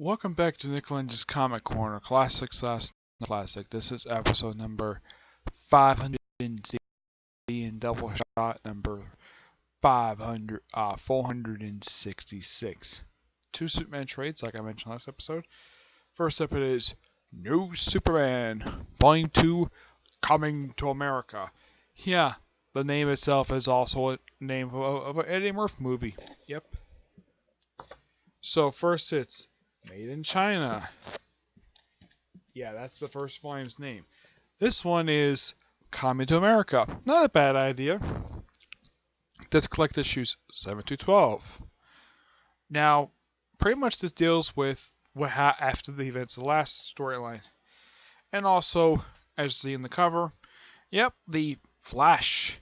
Welcome back to Nick Lenz's Comic Corner, Classic Slash Classic. This is episode number 560 and Doubleshot number 466. Two Superman trades, like I mentioned last episode. First up it is New Superman, Volume 2, Coming to America. Yeah, the name itself is also a name of an Eddie Murphy movie. Yep. So first it's Made in China. Yeah, that's the first volume's name. This one is Coming to America. Not a bad idea. Let's collect issues 7 to 12. Now, pretty much this deals with what after the events of the last storyline. And also, as you see in the cover, yep, the Flash.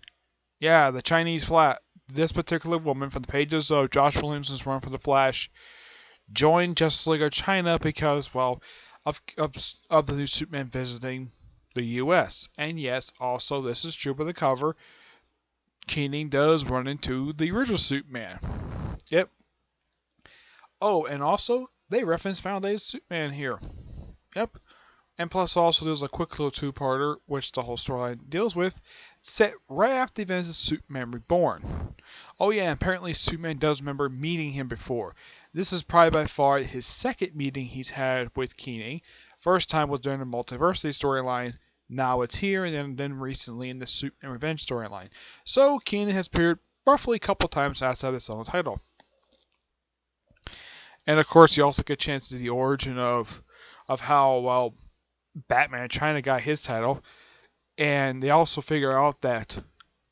Yeah, the Chinese Flash. This particular woman from the pages of Josh Williamson's run for the Flash joined Justice League of China because, well, of the new Superman visiting the U.S. And yes, also this is true by the cover. Keating does run into the original Superman. Yep. Oh, and also they reference Foundation Superman here. Yep. And plus also there's a quick little two-parter which the whole storyline deals with, set right after the events of Superman Reborn. Oh yeah, and apparently Superman does remember meeting him before. This is probably by far his second meeting he's had with Keating. First time was during the Multiversity storyline. Now it's here, and then recently in the Superman Revenge storyline. So Keating has appeared roughly a couple times outside the solo title. And of course, you also get a chance to see the origin of how, well, Batman China got his title. And they also figure out that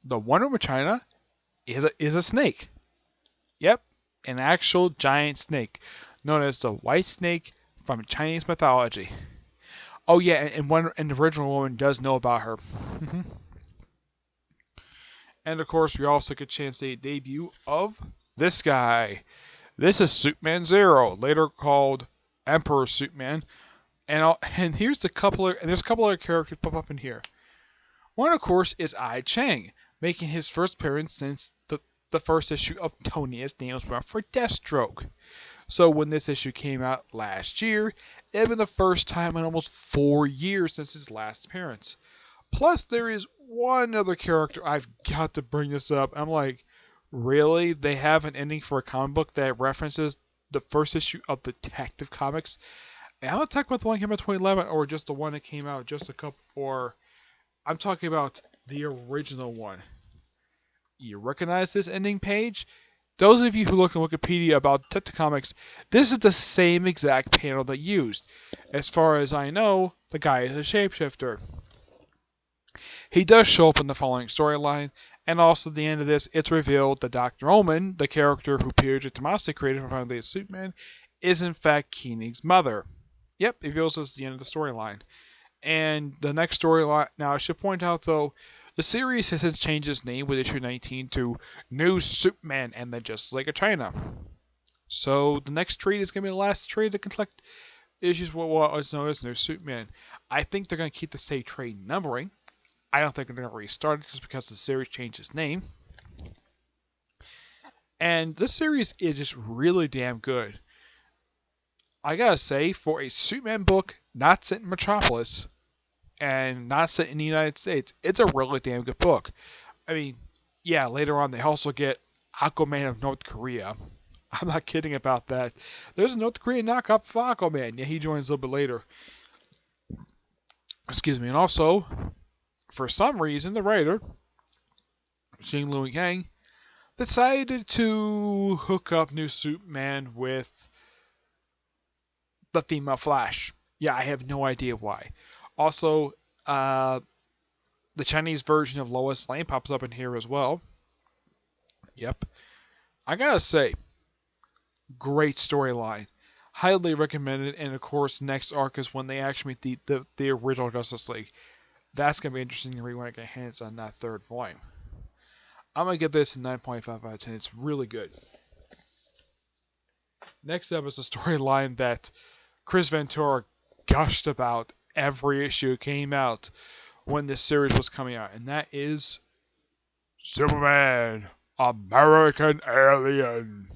the Wonder Woman China is a snake. Yep, an actual giant snake, known as the White Snake from Chinese mythology. Oh yeah, and the original woman does know about her. And of course, we also get a chance to see a debut of this guy. This is Superman Zero, later called Emperor Superman. And here's there's a couple other characters pop up in here. One, of course, is I-Chang, making his first appearance since the first issue of Tony S. Daniels' run for Deathstroke. So when this issue came out last year, it had been the first time in almost 4 years since his last appearance. Plus, there is one other character. I've got to bring this up. I'm like, really? They have an ending for a comic book that references the first issue of Detective Comics? And I'm not talking about the one that came out in 2011, or just the one that came out just a couple, or I'm talking about the original one. You recognize this ending page? Those of you who look on Wikipedia about Detective Comics, this is the same exact panel they used. As far as I know, the guy is a shapeshifter. He does show up in the following storyline, and also at the end of this, it's revealed that Dr. Omen, the character who Peter Tomasi created for Foundation Superman, is in fact Keating's mother. Yep, it reveals this at the end of the storyline. And the next storyline, now I should point out though, the series has since changed its name with issue 19 to New Superman and the Justice League of China. So the next trade is going to be the last trade to collect issues what is known as New Superman. I think they're going to keep the same trade numbering. I don't think they're going to restart it just because the series changed its name. And this series is just really damn good. I gotta say, for a Superman book not set in Metropolis and not set in the United States, it's a really damn good book. I mean, yeah, later on they also get Aquaman of North Korea. I'm not kidding about that. There's a North Korean knockoff of Aquaman. Yeah, he joins a little bit later. Excuse me. And also, for some reason, the writer, I-Chang, decided to hook up New Superman with the female Flash. Yeah, I have no idea why. Also, the Chinese version of Lois Lane pops up in here as well. Yep. I gotta say, great storyline. Highly recommended, and of course, next arc is when they actually meet the original Justice League. That's gonna be interesting to read when I get hands on that third volume. I'm gonna give this a 9.5 out of 10. It's really good. Next up is a storyline that Chris Ventura gushed about every issue came out when this series was coming out, and that is Superman, American Alien.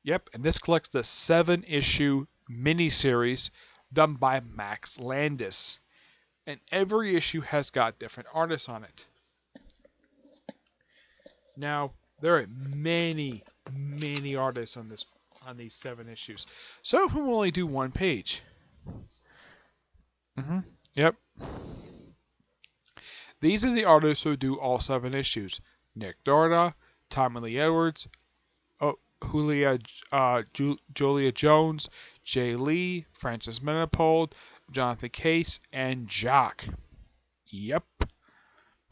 Yep, and this collects the 7-issue miniseries done by Max Landis. And every issue has got different artists on it. Now, there are many, many artists on these 7 issues. Some of them will only do 1 page. Yep. These are the artists who do all 7 issues. Nick Dorda, Tommy Lee Edwards, Julia Jones, Jay Lee, Francis Menipold, Jonathan Case, and Jock. Yep.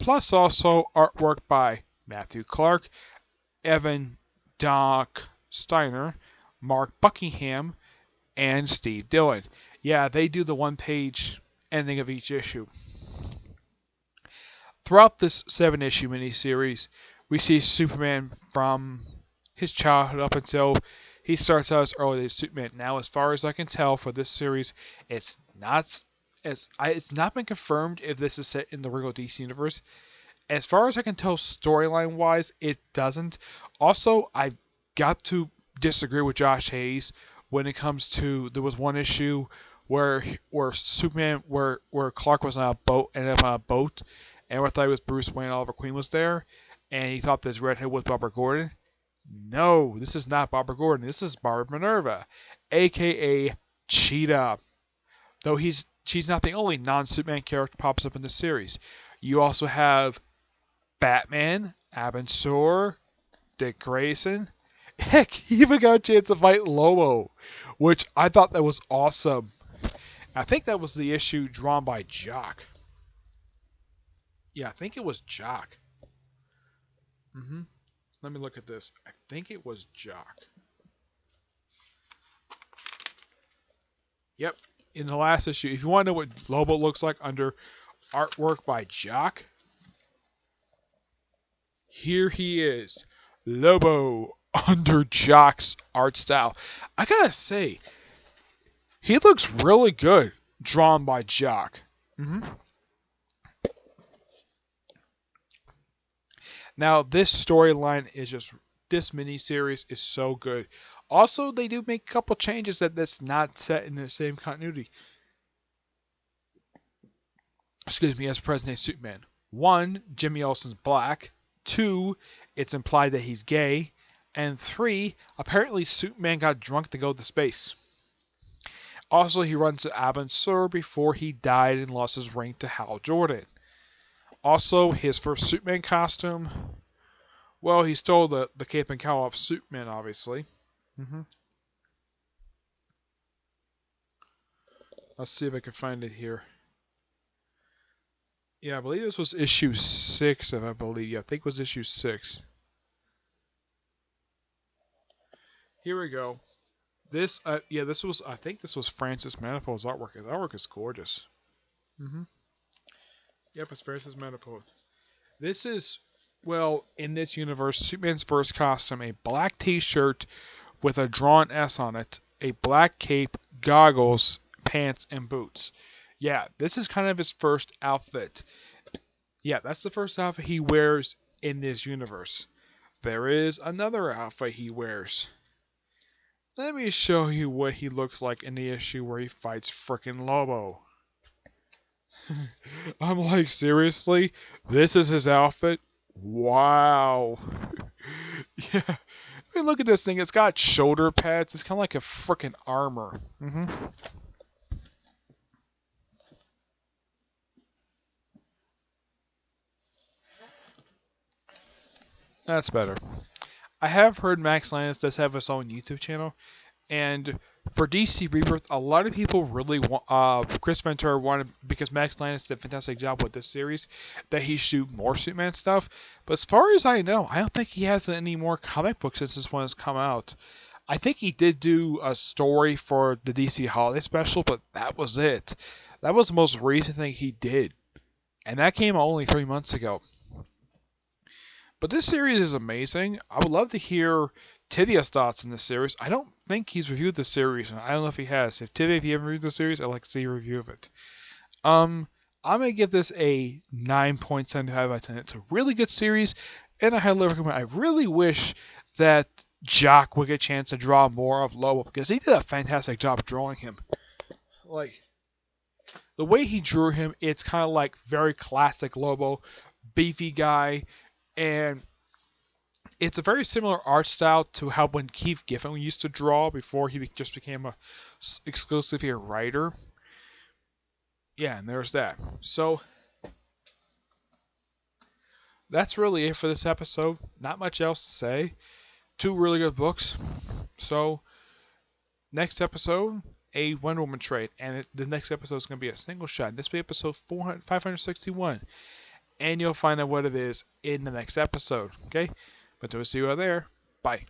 Plus also artwork by Matthew Clark, Evan Doc Steiner, Mark Buckingham, and Steve Dillon. Yeah, they do the 1-page ending of each issue. Throughout this 7-issue miniseries, we see Superman from his childhood up until he starts out as early as Superman. Now, as far as I can tell for this series, it's not been confirmed if this is set in the regular DC universe. As far as I can tell, storyline-wise, it doesn't. Also, I've got to disagree with Josh Hayes when it comes to, there was one issue where Superman, where Clark was on a boat, ended up on a boat, and I thought it was Bruce Wayne, Oliver Queen was there, and he thought this redhead was Barbara Gordon. No, this is not Barbara Gordon. This is Barbara Minerva, a.k.a. Cheetah. Though she's not the only non-Superman character pops up in the series. You also have Batman, Abin Sur, Dick Grayson. Heck, he even got a chance to fight Lobo, which I thought that was awesome. I think that was the issue drawn by Jock. Yeah, I think it was Jock. Let me look at this. I think it was Jock. Yep. In the last issue, if you want to know what Lobo looks like under artwork by Jock, here he is. Lobo under Jock's art style. I gotta say, he looks really good drawn by Jock. Now, this storyline is just, this miniseries is so good. Also, they do make a couple changes that's not set in the same continuity. Excuse me, as present-day Superman. 1, Jimmy Olsen's black. 2, it's implied that he's gay. And 3, apparently Superman got drunk to go to space. Also, he runs to Abin Sur before he died and lost his ring to Hal Jordan. Also, his first Superman costume, well, he stole the cape and cowl off Superman, obviously. Let's see if I can find it here. Yeah, I believe this was issue 6, if I believe. Yeah, I think it was issue 6. Here we go. This, this was, I think this was Francis Manipold's artwork. His artwork is gorgeous. Yep, it's Francis Manipold. This is, well, in this universe, Superman's first costume, a black t-shirt with a drawn S on it, a black cape, goggles, pants, and boots. Yeah, this is kind of his first outfit. Yeah, that's the first outfit he wears in this universe. There is another outfit he wears. Let me show you what he looks like in the issue where he fights frickin' Lobo. I'm like, seriously? This is his outfit? Wow. Yeah. I mean, look at this thing. It's got shoulder pads. It's kind of like a frickin' armor. That's better. I have heard Max Landis does have his own YouTube channel, and for DC Rebirth, a lot of people really want, Chris Ventura wanted, because Max Landis did a fantastic job with this series, that he shoot more Superman stuff. But as far as I know, I don't think he has any more comic books since this one has come out. I think he did do a story for the DC Holiday Special, but that was it. That was the most recent thing he did, and that came only 3 months ago. But this series is amazing. I would love to hear Tivia's thoughts in this series. I don't think he's reviewed the series, and I don't know if he has. If Tivia, if you haven't reviewed the series, I'd like to see a review of it. I'm going to give this a 9.75 out of 10. It's a really good series, and I highly recommend it. I really wish that Jock would get a chance to draw more of Lobo because he did a fantastic job drawing him. Like, the way he drew him, it's kind of like very classic Lobo, beefy guy, and it's a very similar art style to how when Keith Giffen used to draw before he just became exclusively a writer. Yeah, and there's that. So that's really it for this episode. Not much else to say. Two really good books. So next episode, a Wonder Woman trade, and the next episode is going to be a single shot. This will be episode 561, and you'll find out what it is in the next episode. Okay, but we'll see you out there. Bye.